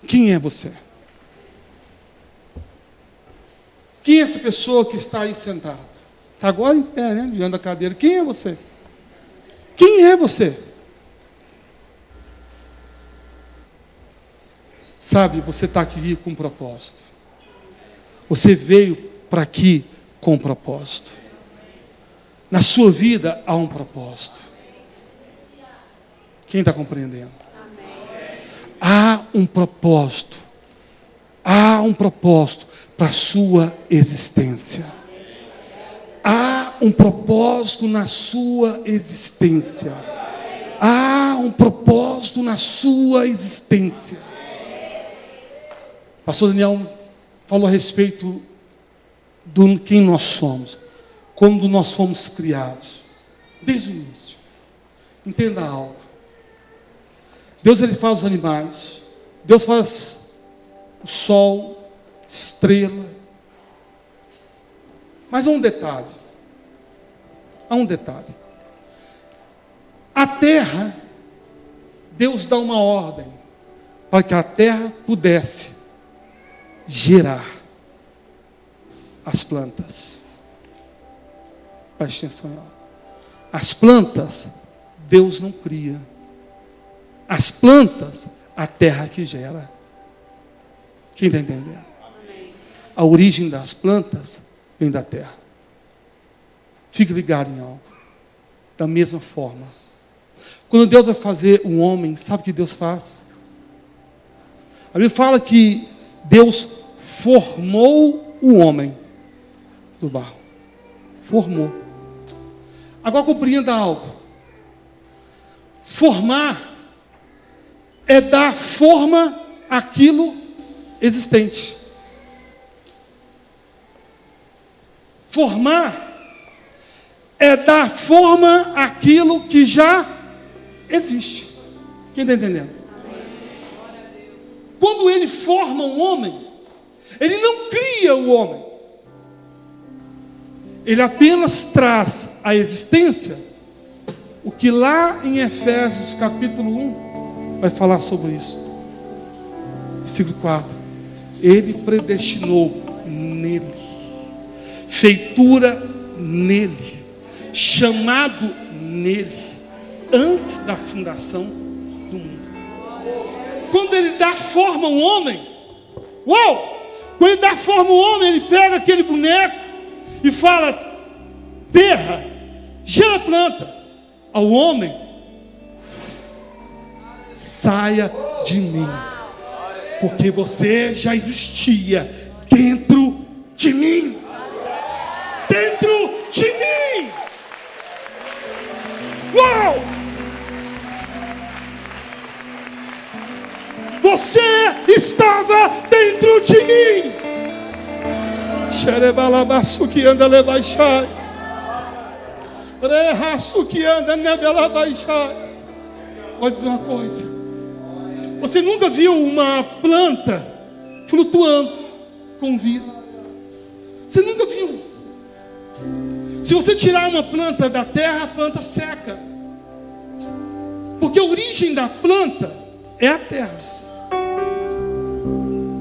Quem é você? Quem é essa pessoa que está aí sentada? Está agora em pé, né? Diante da cadeira. Quem é você? Quem é você? Sabe, você está aqui com um propósito. Você veio para aqui com um propósito. Na sua vida há um propósito. Quem está compreendendo? Há um propósito. Há um propósito para a sua existência. Há um propósito na sua existência. Há um propósito na sua existência. Pastor Daniel falou a respeito de quem nós somos, quando nós fomos criados, desde o início. Entenda algo. Deus, ele faz os animais, Deus faz o sol, estrela. Mas há um detalhe. A terra, Deus dá uma ordem para que a terra pudesse gerar as plantas. Preste atenção. As plantas, Deus não cria. As plantas, a terra que gera. Quem está entendendo? A origem das plantas vem da terra. Fique ligado em algo. Da mesma forma, quando Deus vai fazer um homem, sabe o que Deus faz? A Bíblia fala que Deus formou o homem do barro. Formou. Agora compreenda algo. Formar é dar forma àquilo existente. Formar é dar forma àquilo que já existe. Quem está entendendo? Quando ele forma um homem, ele não cria o homem. Ele apenas traz à existência o que lá em Efésios capítulo 1 vai falar sobre isso. Versículo 4. Ele predestinou nele, feitura nele, chamado nele, antes da fundação do mundo. Quando ele dá forma ao homem, quando ele dá forma ao homem, ele pega aquele boneco e fala: terra, gera planta. Ao homem, saia de mim, porque você já existia dentro de mim. Dentro de mim. Você estava dentro de mim. Xerebalabaçu que anda levaixai. Rehaçu que anda nebelabaixai. Vou dizer uma coisa. Você nunca viu uma planta flutuando com vida? Você nunca viu? Se você tirar uma planta da terra, a planta seca. Porque a origem da planta é a terra.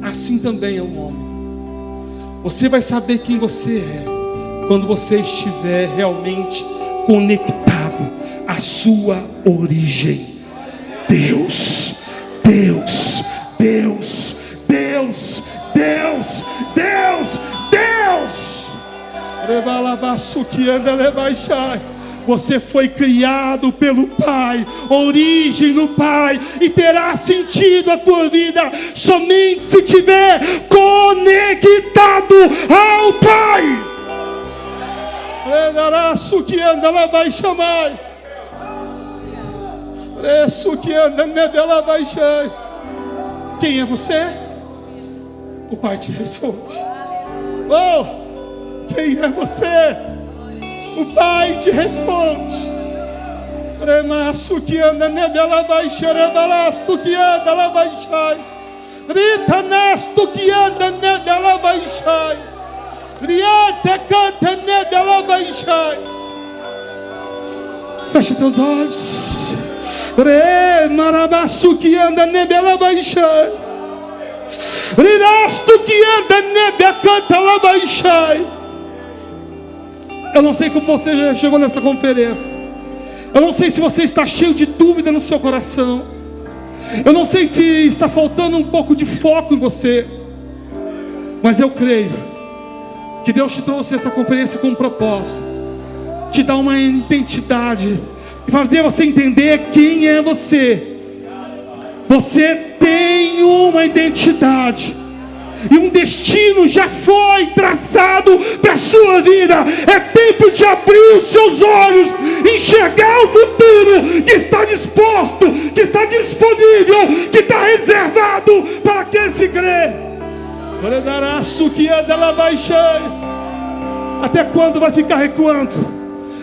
Assim também é o homem. Você vai saber quem você é quando você estiver realmente conectado à sua origem. Deus, Deus, Deus, Deus, Deus, Deus, Deus. Você foi criado pelo Pai, origem no Pai, e terá sentido a tua vida somente se estiver conectado ao Pai. Quem é você? O Pai te responde. Quem é você? O Pai te responde. Remaço que anda nebela vai xerebalasto que anda lá vai xai. Rita nasto que anda nebela vai xai. Riete canta nebela vai xai. Feche teus olhos. Remarabaço que anda nebela vai xai. Rirasto que anda nebela canta lá vai xai. Eu não sei como você já chegou nessa conferência. Eu não sei se você está cheio de dúvida no seu coração. Eu não sei se está faltando um pouco de foco em você. Mas eu creio que Deus te trouxe essa conferência com um propósito. Te dar uma identidade. Fazer você entender quem é você. Você tem uma identidade. E um destino já foi traçado para a sua vida. É tempo de abrir seus olhos, enxergar o futuro que está disposto, que está disponível, que está reservado para aqueles que crêem. Até quando vai ficar recuando?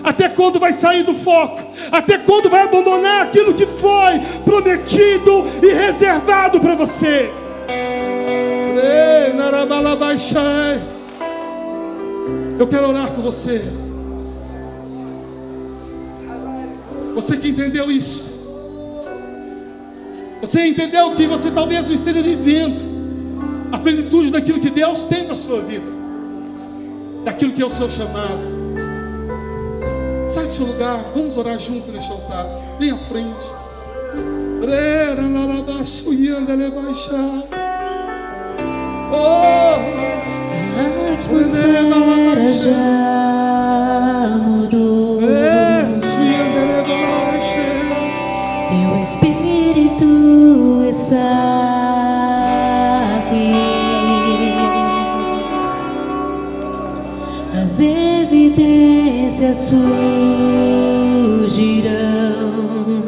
Até quando vai sair do foco? Até quando vai abandonar aquilo que foi prometido e reservado para você? Eu quero orar com você. Você que entendeu isso. Você entendeu que você talvez não esteja vivendo a plenitude daquilo que Deus tem para a sua vida, daquilo que é o seu chamado. Sai do seu lugar, vamos orar junto neste altar. Vem à frente. A atmosfera já mudou. Teu Espírito está aqui. As evidências surgirão.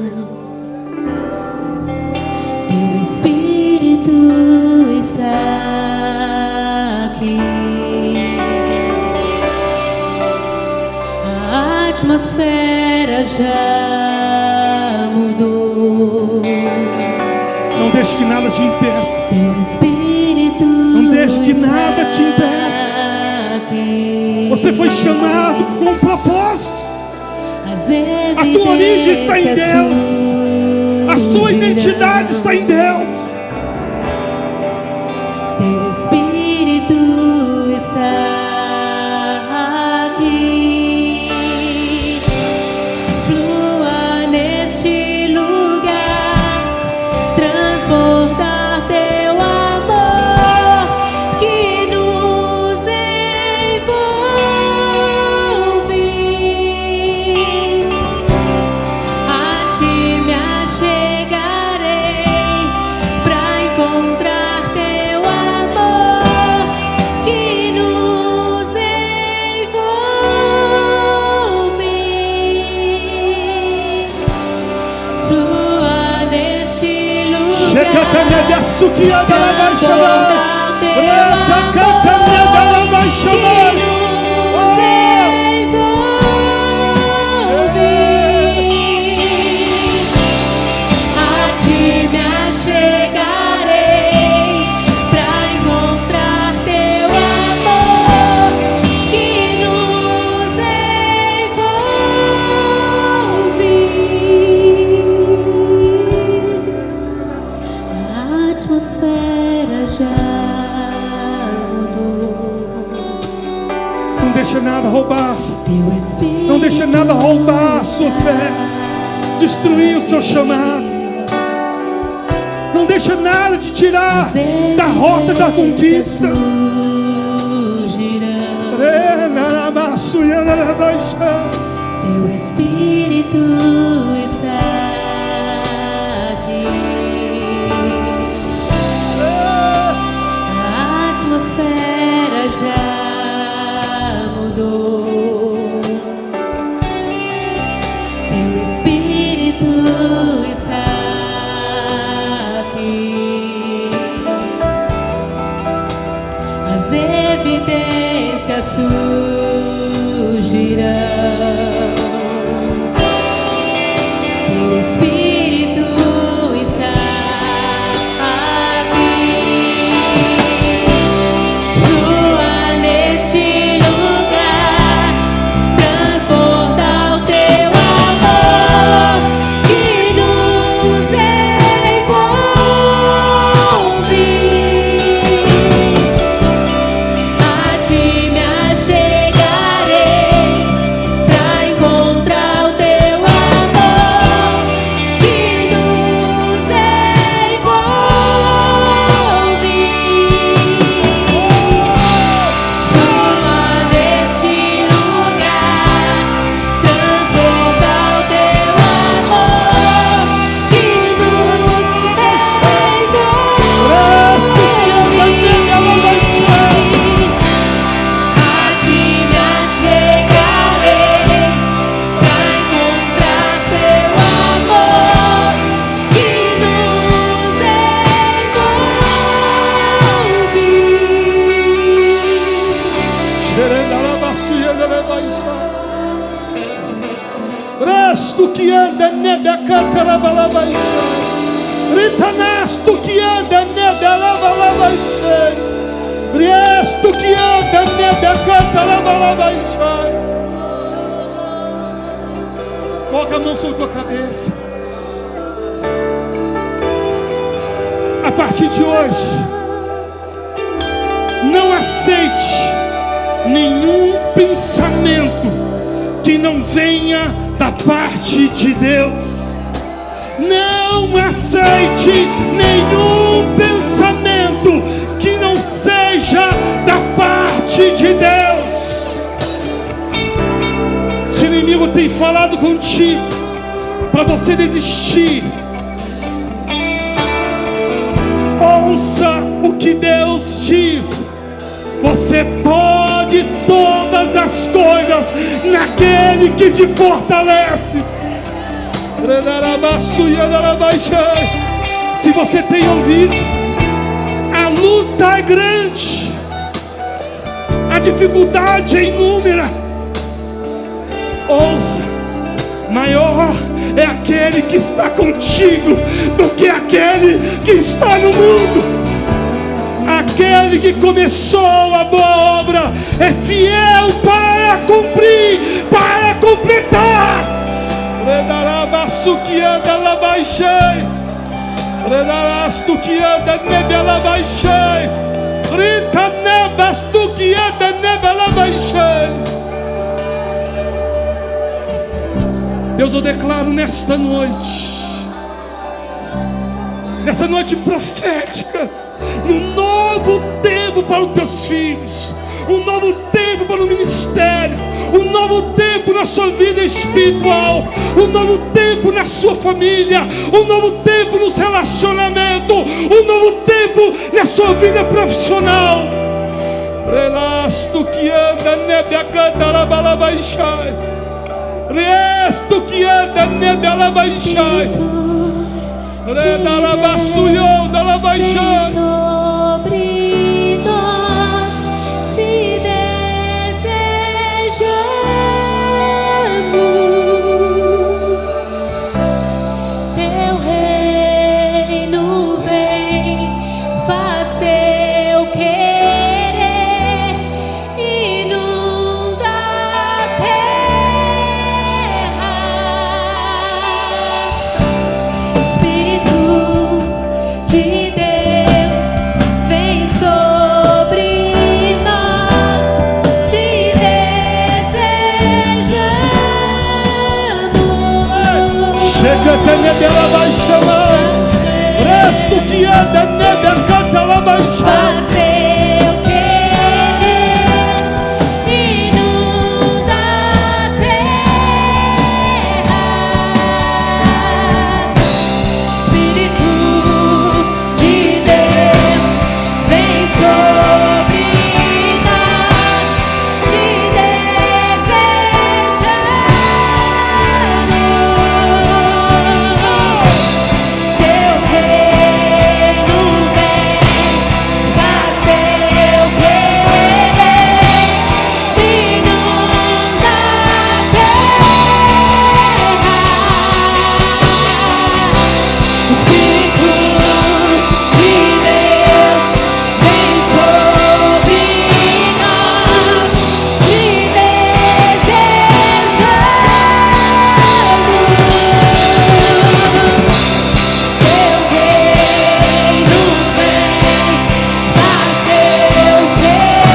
Teu Espírito está aqui. A atmosfera já mudou. Não deixe que nada te impeça. Teu Espírito Não deixe que nada te impeça. aqui. Você foi chamado com um propósito. A tua origem está em Deus. A sua identidade está em Deus. Teu Espírito está aqui. Flua neste lugar, transbordar teu amor que nos envolve. A ti me achegarei pra encontrar teu amor que nos envolve. Flua neste lugar, transbordar teu amor que nos envolve. A ti me achegarei pra encontrar teu amor que nos envolve. A atmosfera já mudou. Não deixa nada roubar. Teu Espírito Não deixa nada roubar a sua fé, destruir o seu chamado. Não deixa nada te tirar da rota da conquista. Teu Espírito está aqui. A atmosfera já mudou. Teu Espírito está aqui. As evidências surgirão. Teu Espírito está aqui. Flua Resto que anda nebe a cantarabalabaixá. Ritanasto que anda nebe a lavalabaixá. Resto que anda nebe a cantarabalabaixá. Coloca a mão sobre a tua cabeça. A partir de hoje, não aceite nenhum pensamento que não venha da parte de Deus. Não aceite nenhum pensamento que não seja da parte de Deus. Se o inimigo tem falado contigo para você desistir, ouça o que Deus diz. Você pode todas as coisas naquele que te fortalece. Se você tem ouvido, a luta é grande, a dificuldade é inúmera. Ouça, maior é aquele que está contigo do que aquele que está no mundo. Aquele que começou a boa obra é fiel para cumprir, para completar. Redarabaçu que anda lá baixei, redarastu que anda nebe lá baixei, rita nebastu que anda nebe lá baixei. Deus, eu declaro nesta noite profética, um novo tempo para os teus filhos, um novo tempo para o ministério, um novo tempo na sua vida espiritual, um novo tempo na sua família, um novo tempo nos relacionamentos, um novo tempo na sua vida profissional. Relasto que anda nebe a cantarabalabaixa, resto que anda nebe a labaixai. Redalabaçuião da labaixai. Sobre nós te desejamos. Teu reino vem, faz teu querer, inunda a terra. Espírito de Deus, vem sobre nós, te desejamos. Chega até nebe ela vai chamar, resto que anda nebe a canta ela vai Faz chamar. teu querer, inunda a terra. Espírito de Deus, vem sobre nós, te desejamos. Teu reino vem, faz teu querer, inunda a terra. Espírito de Deus, vem sobre nós, te desejamos. Teu reino vem, faz teu querer,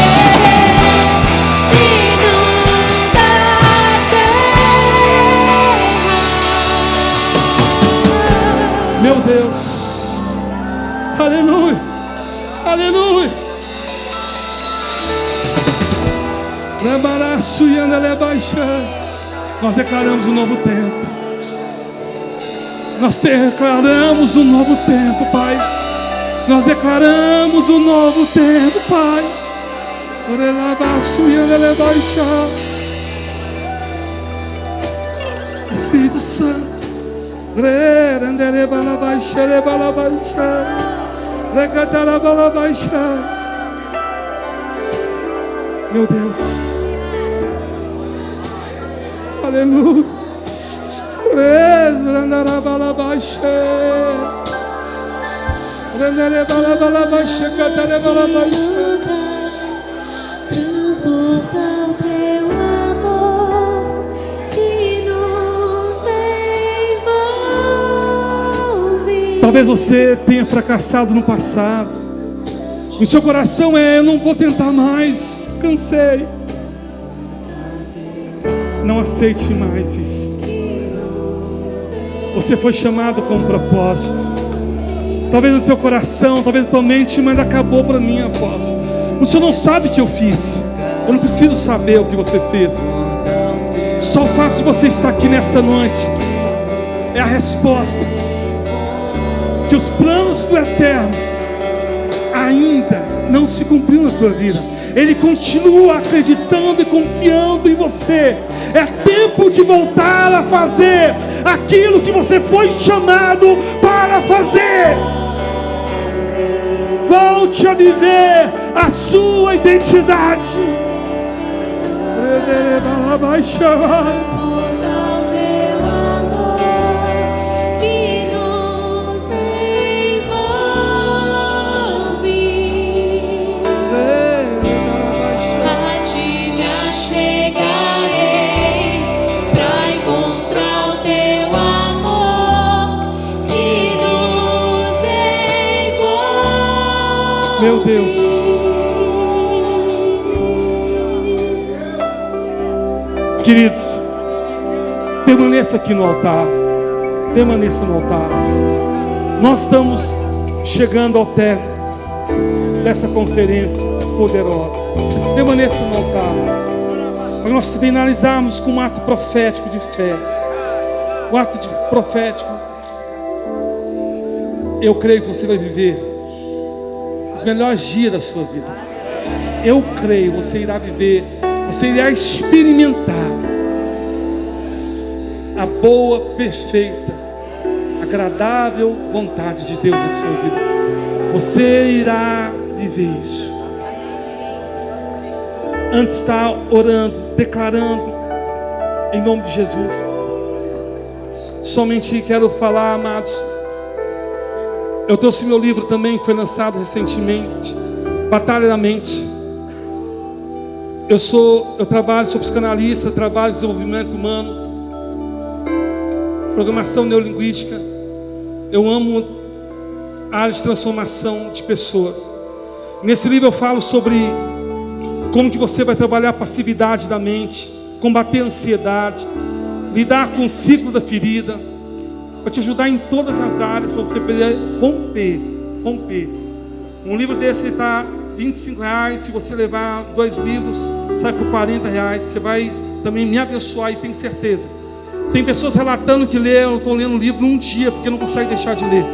inunda a terra. Meu Deus, aleluia, aleluia. Lebaraço e anda lebaixando. Nós declaramos um novo tempo. Nós declaramos um novo tempo, Pai. Nós declaramos um novo tempo, Pai. Orelabaço e anda lebaixando. Espírito Santo. Meu Deus, Aleluia. Randarabalabaxê. Randarebalabalabaxê, cantarebalabaxê. Transborda o teu amor que nos envolve. Talvez você tenha fracassado no passado. O seu coração eu não vou tentar mais, cansei. Não aceite mais isso. Você foi chamado com um propósito. Talvez o teu coração, talvez a tua mente, mas acabou para mim, apóstolo. O Senhor não sabe o que eu fiz. Eu não preciso saber o que você fez. Só o fato de você estar aqui nesta noite é a resposta. Que os planos do Eterno ainda não se cumpriu na tua vida. Ele continua acreditando e confiando em você. É tempo de voltar a fazer aquilo que você foi chamado para fazer. Volte a viver a sua identidade. Transborda o teu amor que nos envolve. A ti me achegarei pra encontrar o teu amor que nos envolve. Meu Deus. Queridos, permaneça aqui no altar. Permaneça no altar. Nós estamos chegando ao término dessa conferência poderosa. Permaneça no altar. Para nós finalizarmos com um ato profético de fé. Um ato profético. Eu creio que você vai viver os melhores dias da sua vida. Eu creio, você irá viver, você irá experimentar a boa, perfeita, agradável vontade de Deus na sua vida. Você irá viver isso. Antes de estar orando, declarando em nome de Jesus, somente quero falar, amados, eu trouxe meu livro também, foi lançado recentemente, Batalha da Mente. Eu trabalho, sou psicanalista, trabalho em desenvolvimento humano, programação neurolinguística. Eu amo a área de transformação de pessoas. Nesse livro eu falo sobre como que você vai trabalhar a passividade da mente, combater a ansiedade, lidar com o ciclo da ferida, para te ajudar em todas as áreas, para você poder romper. Um livro desse está R$25. Se você levar 2 livros, sai por R$40. Você vai também me abençoar, e tenho certeza. Tem pessoas relatando que leram, estão lendo o livro num dia, porque não conseguem deixar de ler.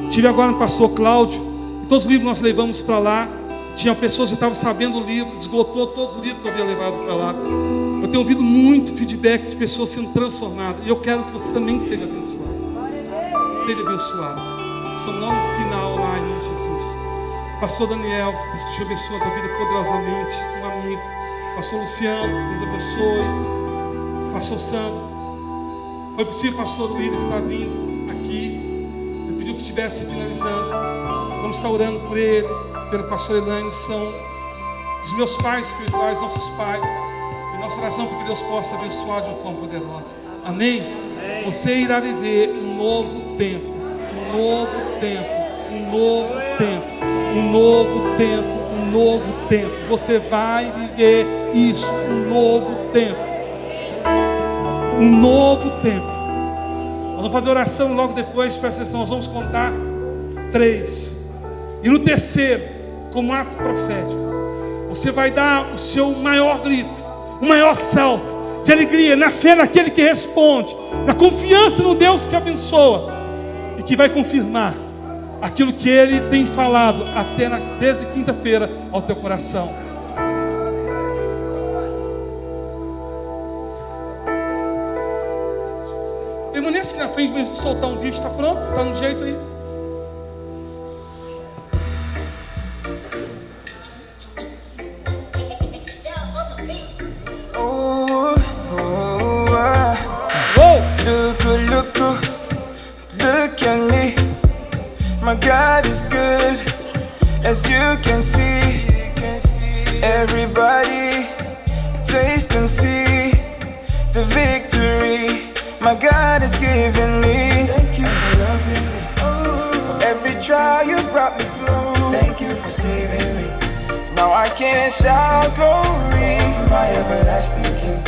Tive agora no pastor Cláudio, e todos os livros nós levamos para lá. Tinha pessoas que estavam sabendo o livro, esgotou todos os livros que eu havia levado para lá. Eu tenho ouvido muito feedback de pessoas sendo transformadas, e eu quero que você também seja abençoado. Seja abençoado. Seu nome final lá em nome de Jesus. Pastor Daniel, Deus te abençoe a tua vida poderosamente. Um amigo. Pastor Luciano, Deus abençoe. Pastor Sandro. Foi possível o pastor William estar vindo aqui. Eu pedi que estivesse finalizando. Vamos estar orando por ele, pelo pastor Elaine. São os meus pais espirituais, nossos pais. E nossa oração para que Deus possa abençoar de uma forma poderosa. Amém? Você irá viver um novo tempo. Um novo tempo. Um novo tempo. Um novo tempo. Um novo tempo. Você vai viver isso. Um novo tempo. Um novo tempo. Nós vamos fazer oração e logo depois, presta atenção, nós vamos contar 3. E no terceiro, como ato profético, você vai dar o seu maior grito, o maior salto de alegria, na fé naquele que responde, na confiança no Deus que abençoa e que vai confirmar aquilo que Ele tem falado desde quinta-feira ao teu coração. Permaneça aqui na frente, mesmo soltar um vídeo, está pronto? Está no jeito aí? Oh, oh, oh. God is good, as you can see. Everybody, taste and see the victory my God has given me. Thank you for loving me. For every trial you brought me through. Thank you for saving me. Now I can shout glory to my everlasting King.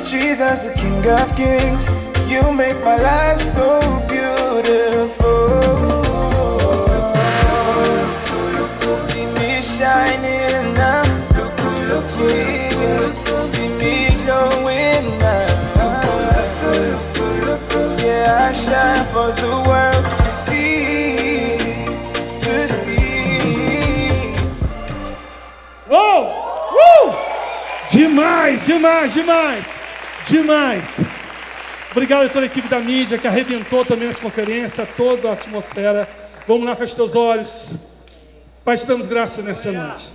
Jesus, the King of Kings. You make my life so beautiful. See me shining now. Yeah. See me glowing now. Yeah, I shine for the world to see, to see. Oh! Demais, demais, demais, demais. Obrigado a toda a equipe da mídia que arrebentou também essa conferência, toda a atmosfera. Vamos lá, fecha teus olhos. Pai, te damos graça nessa noite.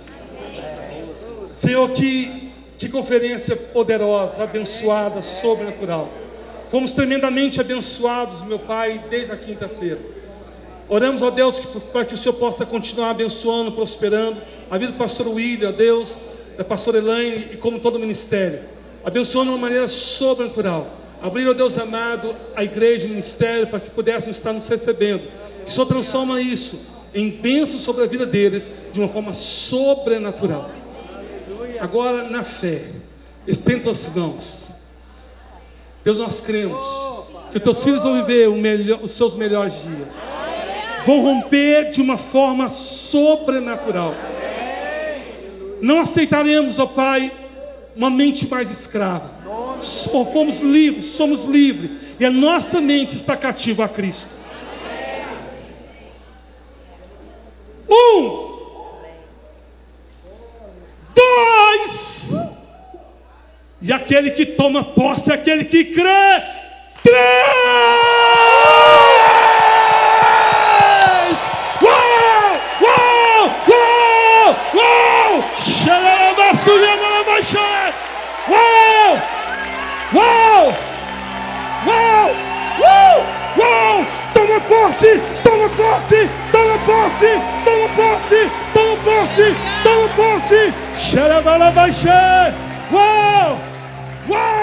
Senhor, que conferência poderosa, abençoada, sobrenatural. Fomos tremendamente abençoados, meu Pai, desde a quinta-feira. Oramos, ó Deus, para que o Senhor possa continuar abençoando, prosperando a vida do pastor William, ó Deus, da pastora Elaine e como todo o ministério. Abençoando de uma maneira sobrenatural. Abrir, ó Deus amado, a igreja e o ministério para que pudessem estar nos recebendo. Que o Senhor transforma isso em bênção sobre a vida deles de uma forma sobrenatural. Agora, na fé, estenda tuas mãos. Deus, nós cremos que os teus filhos vão viver os seus melhores dias. Vão romper de uma forma sobrenatural. Não aceitaremos, ó Pai, uma mente mais escrava. Somos livres. E a nossa mente está cativa a Cristo. 1, 2, e aquele que toma posse é aquele que crê. 3! Uau! Uau! Uau! Uau! Xerada subindo na baixada! Uau! Uau! Uau! Uau! Uau! Toma posse! Toma posse! Toma posse! Toma posse! Toma posse! Toma posse! Xerada na baixada! Uau! Uau!